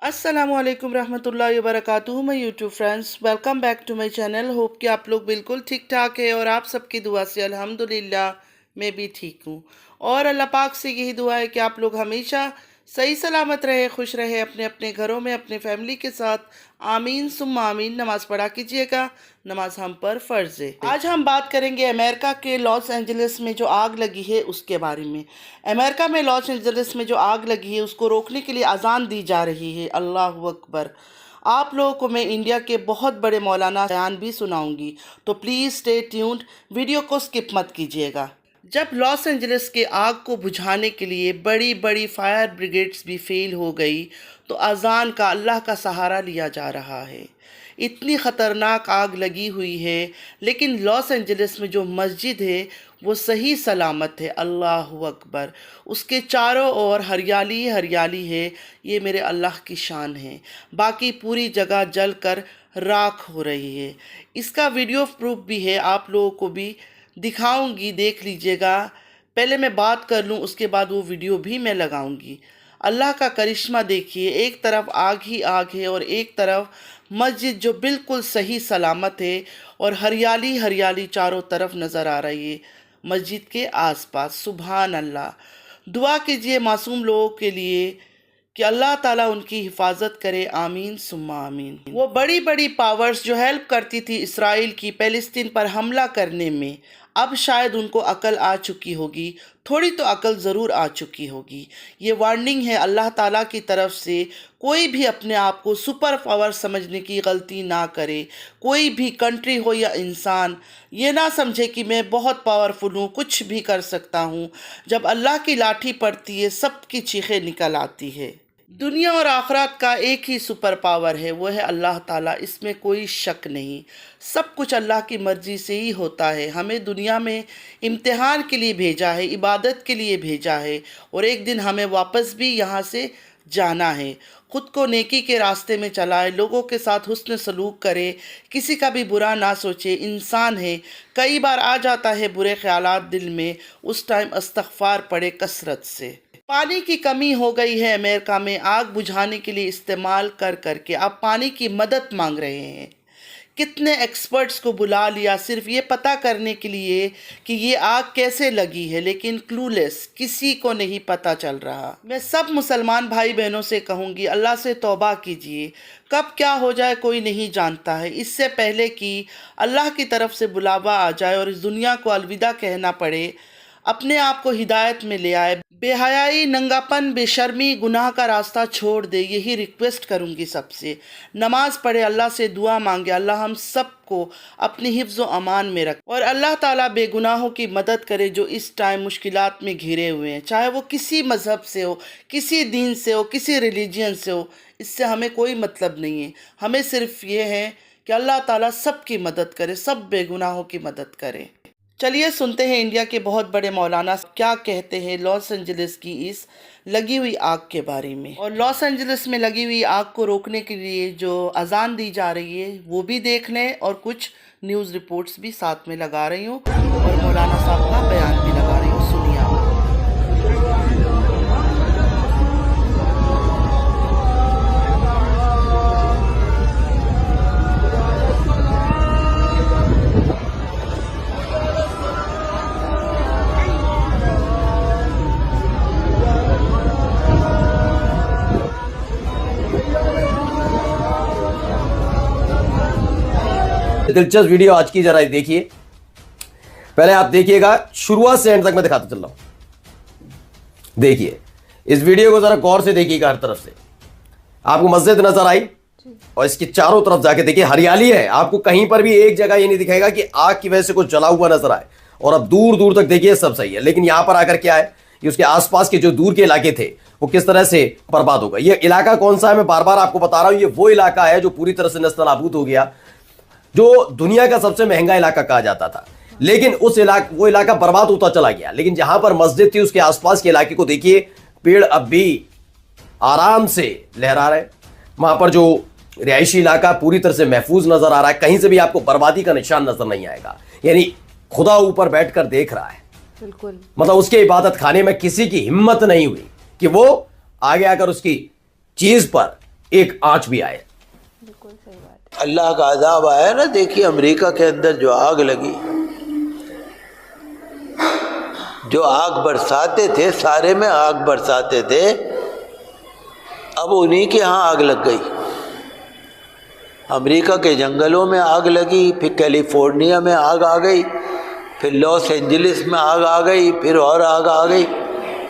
अस्सलाम वालेकुम रहमतुल्लाहि व बरकातुहू। मैं YouTube friends, welcome back to my channel. Hope कि आप लोग बिल्कुल ठीक ठाक है और आप सबकी दुआ से अल्हम्दुलिल्लाह मैं भी ठीक हूँ। और अल्लाह पाक से यही दुआ है कि आप लोग हमेशा सही सलामत रहे, खुश रहे अपने अपने घरों में अपने फैमिली के साथ। आमीन सुम्मा आमीन। नमाज पढ़ा कीजिएगा, नमाज हम पर फ़र्ज़ है। आज हम बात करेंगे अमेरिका के लॉस एंजलिस में जो आग लगी है उसके बारे में। अमेरिका में लॉस एंजलिस में जो आग लगी है उसको रोकने के लिए अजान दी जा रही है। अल्लाह अकबर। आप लोगों को मैं इंडिया के बहुत बड़े मौलाना बयान भी सुनाऊंगी, तो प्लीज़ स्टे ट्यून्ड, वीडियो को स्किप मत कीजिएगा। जब लॉस एंजलिस के आग को बुझाने के लिए बड़ी बड़ी फायर ब्रिगेड्स भी फेल हो गई, तो अजान का, अल्लाह का सहारा लिया जा रहा है। इतनी ख़तरनाक आग लगी हुई है, लेकिन लॉस एंजलिस में जो मस्जिद है वो सही सलामत है। अल्लाह अकबर। उसके चारों ओर हरियाली हरियाली है। ये मेरे अल्लाह की शान है। बाकी पूरी जगह जल कर राख हो रही है। इसका वीडियो प्रूफ भी है, आप लोगों को भी दिखाऊंगी, देख लीजिएगा। पहले मैं बात कर लूँ, उसके बाद वो वीडियो भी मैं लगाऊंगी। अल्लाह का करिश्मा देखिए, एक तरफ आग ही आग है और एक तरफ मस्जिद जो बिल्कुल सही सलामत है और हरियाली हरियाली चारों तरफ नज़र आ रही है मस्जिद के आसपास। सुभान अल्लाह। दुआ कीजिए मासूम लोगों के लिए कि अल्लाह ताला उनकी हिफाजत करे। आमीन सुम्मा आमीन। वो बड़ी बड़ी पावर्स जो हेल्प करती थी इसराइल की फ़लस्तीन पर हमला करने में, अब शायद उनको अकल आ चुकी होगी, थोड़ी तो अकल ज़रूर आ चुकी होगी। ये वार्निंग है अल्लाह ताला की तरफ से। कोई भी अपने आप को सुपर पावर समझने की गलती ना करे। कोई भी कंट्री हो या इंसान, ये ना समझे कि मैं बहुत पावरफुल हूँ, कुछ भी कर सकता हूँ। जब अल्लाह की लाठी पड़ती है, सबकी चीखें निकल आती है। दुनिया और आखिरत का एक ही सुपर पावर है, वो है अल्लाह ताला। इसमें कोई शक नहीं। सब कुछ अल्लाह की मर्ज़ी से ही होता है। हमें दुनिया में इम्तिहान के लिए भेजा है, इबादत के लिए भेजा है, और एक दिन हमें वापस भी यहाँ से जाना है। ख़ुद को नेकी के रास्ते में चलाए, लोगों के साथ हुस्न सलूक करे, किसी का भी बुरा ना सोचे। इंसान है, कई बार आ जाता है बुरे ख्यालात दिल में, उस टाइम इस्तग़फ़ार पड़े कसरत से। पानी की कमी हो गई है अमेरिका में, आग बुझाने के लिए इस्तेमाल कर करके अब पानी की मदद मांग रहे हैं। कितने एक्सपर्ट्स को बुला लिया सिर्फ ये पता करने के लिए कि ये आग कैसे लगी है, लेकिन क्लूलेस, किसी को नहीं पता चल रहा। मैं सब मुसलमान भाई बहनों से कहूँगी, अल्लाह से तौबा कीजिए। कब क्या हो जाए कोई नहीं जानता है। इससे पहले कि अल्लाह की तरफ से बुलावा आ जाए और इस दुनिया को अलविदा कहना पड़े, अपने आप को हिदायत में ले आए। बेहयाई, नंगापन, बेशर्मी, गुनाह का रास्ता छोड़ दे। यही रिक्वेस्ट करूँगी सबसे। नमाज पढ़े, अल्लाह से दुआ मांगे, अल्लाह हम सब को अपनी हिफ्ज़ व अमान में रखे, और अल्लाह ताला बेगुनाहों की मदद करे जो इस टाइम मुश्किलात में घिरे हुए हैं। चाहे वो किसी मज़हब से हो, किसी दीन से हो, किसी रिलीजन से हो, इससे हमें कोई मतलब नहीं है। हमें सिर्फ ये है कि अल्लाह ताला सबकी मदद करे, सब बेगुनाहों की मदद करे। चलिए सुनते हैं इंडिया के बहुत बड़े मौलाना क्या कहते हैं लॉस एंजलिस की इस लगी हुई आग के बारे में। और लॉस एंजलिस में लगी हुई आग को रोकने के लिए जो अजान दी जा रही है वो भी देख लें, और कुछ न्यूज़ रिपोर्ट्स भी साथ में लगा रही हूँ, और मौलाना साहब का बयान भी लगा रही हूँ। सुनिए आप। दिलचस्प वीडियो आज की जरा देखिए। पहले आप देखिएगा, शुरुआत से एंड तक मैं दिखाता चल रहा हूं। देखिए इस वीडियो को जरा गौर से देखिएगा। हर तरफ से आपको मस्जिद नजर आई, और इसके चारों तरफ जाके देखिए हरियाली है। आपको कहीं पर भी एक जगह ये नहीं दिखेगा कि आग की वजह से कुछ जला हुआ नजर आए। और अब दूर दूर तक देखिए सब सही है, लेकिन यहां पर आकर क्या है कि उसके आसपास के जो दूर के इलाके थे वो किस तरह से बर्बाद हो गए। ये इलाका कौन सा है मैं बार बार आपको बता रहा हूं। ये वो इलाका है जो पूरी तरह से नस्ल नाबूद हो गया, जो दुनिया का सबसे महंगा इलाका कहा जाता था, लेकिन वो इलाका बर्बाद होता चला गया। लेकिन जहां पर मस्जिद थी उसके आसपास के इलाके को देखिए, पेड़ अब भी आराम से लहरा रहे। वहां पर जो रिहायशी इलाका पूरी तरह से महफूज नजर आ रहा है, कहीं से भी आपको बर्बादी का निशान नजर नहीं आएगा। यानी खुदा ऊपर बैठकर देख रहा है, बिल्कुल। मतलब उसके इबादत खाने में किसी की हिम्मत नहीं हुई कि वो आगे आकर उसकी चीज पर एक आंच भी आए। अल्लाह का अज़ाब आया ना, देखिए अमेरिका के अंदर जो आग लगी, जो आग बरसाते थे, सारे में आग बरसाते थे, अब उन्हीं के यहाँ आग लग गई। अमेरिका के जंगलों में आग लगी, फिर कैलिफोर्निया में आग आ गई, फिर लॉस एंजलिस में आग आ गई, फिर और आग आ गई।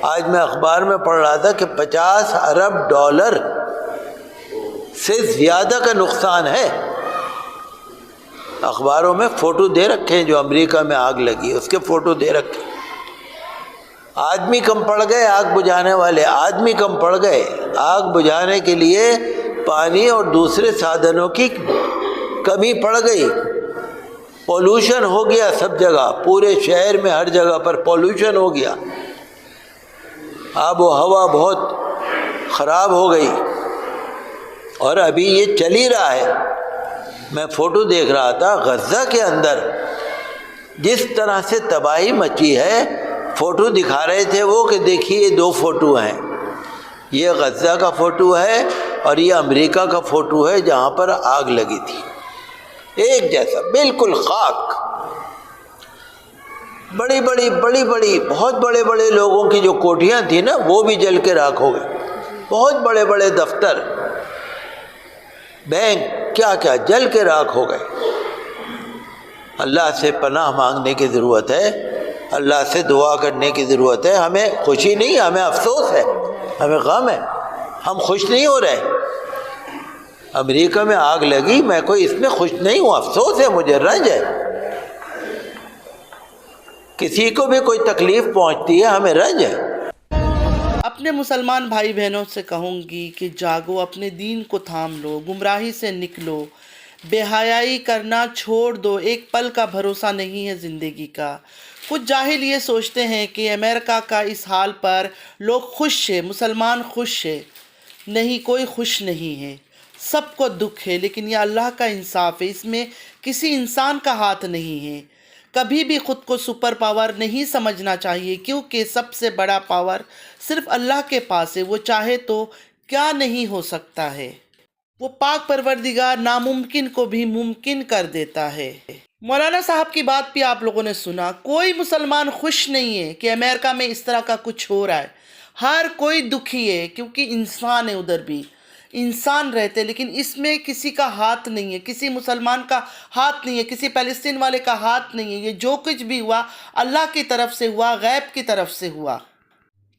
आज मैं अखबार में पढ़ रहा था कि 50 अरब डॉलर से ज़्यादा का नुकसान है। अखबारों में फ़ोटो दे रखे हैं, जो अमेरिका में आग लगी उसके फ़ोटो दे रखे। आदमी कम पड़ गए आग बुझाने वाले, आदमी कम पड़ गए। आग बुझाने के लिए पानी और दूसरे साधनों की कमी पड़ गई। पॉल्यूशन हो गया सब जगह, पूरे शहर में हर जगह पर पॉल्यूशन हो गया। आब व हवा बहुत ख़राब हो गई और अभी ये चल ही रहा है। मैं फ़ोटो देख रहा था गज़ा के अंदर जिस तरह से तबाही मची है, फ़ोटो दिखा रहे थे वो कि देखिए ये 2 फ़ोटो हैं, ये गज़ा का फ़ोटो है और ये अमेरिका का फ़ोटो है जहाँ पर आग लगी थी। एक जैसा बिल्कुल खाक। बड़ी बड़ी बहुत बड़े बड़े लोगों की जो कोठियाँ थी ना, वो भी जल के राख हो गई। बहुत बड़े बड़े दफ्तर, बैंक, क्या क्या जल के राख हो गए। अल्लाह से पनाह मांगने की ज़रूरत है, अल्लाह से दुआ करने की ज़रूरत है। हमें खुशी नहीं, हमें अफसोस है, हमें गम है, हम खुश नहीं हो रहे। अमेरिका में आग लगी, मैं कोई इसमें खुश नहीं हूँ, अफसोस है मुझे, रंज है। किसी को भी कोई तकलीफ़ पहुँचती है, हमें रंज है। अपने मुसलमान भाई बहनों से कहूँगी कि जागो, अपने दीन को थाम लो, गुमराही से निकलो, बेहयाई करना छोड़ दो। एक पल का भरोसा नहीं है ज़िंदगी का। कुछ जाहिल ये सोचते हैं कि अमेरिका का इस हाल पर लोग खुश है, मुसलमान खुश है। नहीं, कोई खुश नहीं है, सबको दुख है, लेकिन यह अल्लाह का इंसाफ है, इसमें किसी इंसान का हाथ नहीं है। कभी भी ख़ुद को सुपर पावर नहीं समझना चाहिए, क्योंकि सबसे बड़ा पावर सिर्फ अल्लाह के पास है। वो चाहे तो क्या नहीं हो सकता है। वो पाक परवरदिगार नामुमकिन को भी मुमकिन कर देता है। मौलाना साहब की बात भी आप लोगों ने सुना। कोई मुसलमान खुश नहीं है कि अमेरिका में इस तरह का कुछ हो रहा है। हर कोई दुखी है, क्योंकि इंसान है, उधर भी इंसान रहते, लेकिन इसमें किसी का हाथ नहीं है, किसी मुसलमान का हाथ नहीं है, किसी फ़लस्तीन वाले का हाथ नहीं है। ये जो कुछ भी हुआ अल्लाह की तरफ से हुआ, गैब की तरफ से हुआ।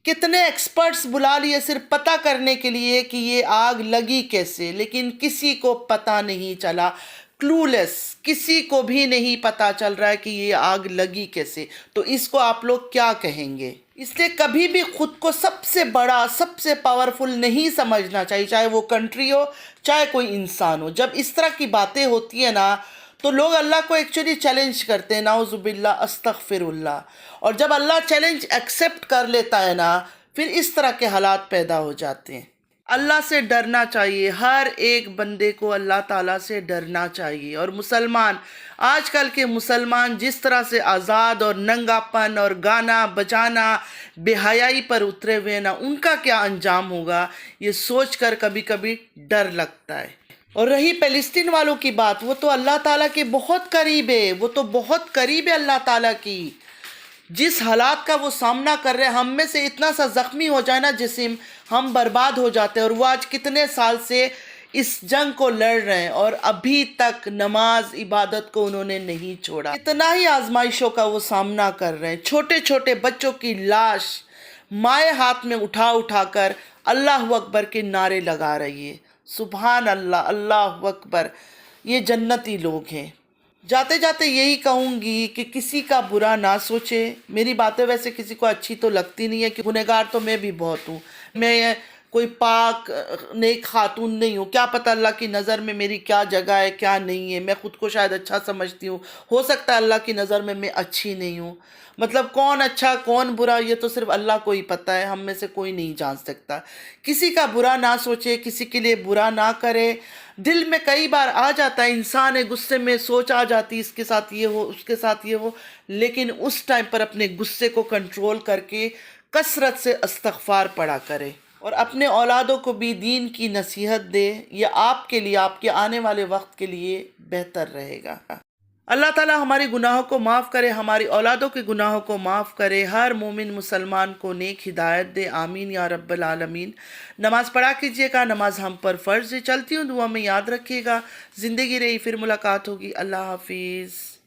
कितने एक्सपर्ट्स बुला लिए सिर्फ पता करने के लिए कि ये आग लगी कैसे, लेकिन किसी को पता नहीं चला। क्लूलेस, किसी को भी नहीं पता चल रहा है कि ये आग लगी कैसे। तो इसको आप लोग क्या कहेंगे? इसलिए कभी भी खुद को सबसे बड़ा, सबसे पावरफुल नहीं समझना चाहिए, चाहे वो कंट्री हो, चाहे कोई इंसान हो। जब इस तरह की बातें होती है ना, तो लोग अल्लाह को एक्चुअली चैलेंज करते हैं, नाउज़ुबिल्लाह, अस्तगफिरुल्लाह। और जब अल्लाह चैलेंज एक्सेप्ट कर लेता है ना, फिर इस तरह के हालात पैदा हो जाते हैं। अल्लाह से डरना चाहिए, हर एक बंदे को अल्लाह ताला से डरना चाहिए। और मुसलमान, आजकल के मुसलमान जिस तरह से आज़ाद और नंगापन और गाना बजाना बेहयाई पर उतरे हुए हैं ना, उनका क्या अंजाम होगा, ये सोच कर कभी कभी डर लगता है। और रही फ़लस्तीन वालों की बात, वो तो अल्लाह ताला के बहुत करीब है, वो तो बहुत करीब है अल्लाह ताला की। जिस हालात का वो सामना कर रहे हैं, हम में से इतना सा ज़ख्मी हो जाए ना जिस्म, हम बर्बाद हो जाते हैं। और वो आज कितने साल से इस जंग को लड़ रहे हैं और अभी तक नमाज इबादत को उन्होंने नहीं छोड़ा। कितना ही आजमाइशों का वो सामना कर रहे हैं। छोटे छोटे बच्चों की लाश माए हाथ में उठा उठा कर अल्लाह अकबर के नारे लगा रही है। सुभान अल्लाह, अल्लाह अकबर। ये जन्नती लोग हैं। जाते जाते यही कहूँगी कि किसी का बुरा ना सोचे। मेरी बातें वैसे किसी को अच्छी तो लगती नहीं है, कि गुनहगार तो मैं भी बहुत हूँ। मैं कोई पाक नेक खातून नहीं हूँ। क्या पता अल्लाह की नज़र में मेरी क्या जगह है, क्या नहीं है। मैं ख़ुद को शायद अच्छा समझती हूँ, हो सकता है अल्लाह की नज़र में मैं अच्छी नहीं हूँ। मतलब कौन अच्छा कौन बुरा, ये तो सिर्फ अल्लाह को ही पता है, हम में से कोई नहीं जान सकता। किसी का बुरा ना सोचे, किसी के लिए बुरा ना करे। दिल में कई बार आ जाता है, इंसान है, गुस्से में सोच आ जाती, इसके साथ ये हो, उसके साथ ये हो, लेकिन उस टाइम पर अपने गुस्से को कंट्रोल करके कसरत से इस्तग़फ़ार पढ़ा करे। اور اپنے اولادوں کو بھی دین کی نصیحت دے، یہ آپ کے لیے، آپ کے آنے والے وقت کے لیے بہتر رہے گا۔ اللہ تعالی ہمارے گناہوں کو معاف کرے، ہماری اولادوں کے گناہوں کو معاف کرے، ہر مومن مسلمان کو نیک ہدایت دے، آمین یا رب العالمین۔ نماز پڑھا کیجئے گا، نماز ہم پر فرض ہے۔ چلتی ہوں، دعا میں یاد رکھیے گا۔ زندگی رہی پھر ملاقات ہوگی۔ اللہ حافظ۔